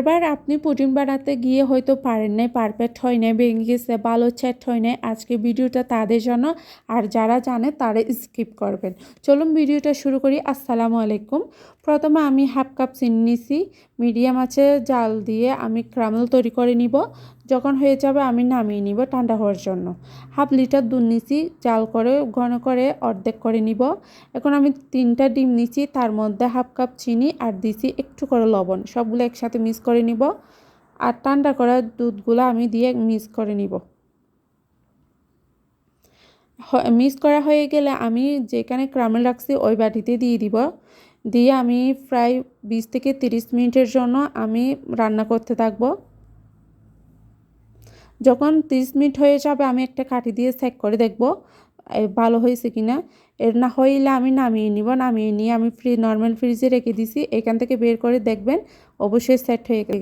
বারবার আপনি পুডিং বানাতে গিয়ে হয়তো পারেন নাই, পারফেক্ট হয় নাই, ভেঙে গেছে, ভালো সেট হয় নাই। আজকে ভিডিওটা তাদের জন্য, আর যারা জানে তারা স্কিপ করবেন। চলুন ভিডিওটা শুরু করি। আসসালামু আলাইকুম। প্রথমে আমি হাফ কাপ চিনি নিছি, মিডিয়াম আছে জাল দিয়ে আমি ক্রামেল তৈরি করে নিব। যখন হয়ে যাবে আমি নামিয়ে নিব ঠান্ডা হওয়ার জন্য। হাফ লিটার দুধ নিছি, জাল করে ঘন করে অর্ধেক করে নিব। এখন আমি 3টা ডিম নিছি, তার মধ্যে হাফ কাপ চিনি আর দিছি একটু করে লবণ, সবগুলো একসাথে মিক্স করে নিব। আর ঠান্ডা করা দুধগুলো আমি দিয়ে মিক্স করে নিব। মিক্স করা হয়ে গেলে আমি যেখানে ক্রামেল রাখছি ওই বাটিতে দিয়ে দিব। দিয়ে আমি প্রায় 20 থেকে 30 মিনিটের জন্য আমি রান্না করতে থাকবো। যখন 30 মিনিট হয়ে যাবে আমি একটা কাঠি দিয়ে চেক করে দেখব ভালো হয়েছে কিনা। এর না হইলে আমি নামিয়ে নিব। নামিয়ে নিয়ে আমি নর্মাল ফ্রিজে রেখে দিছি। এখান থেকে বের করে দেখবেন অবশ্যই সেট হয়ে গেছে।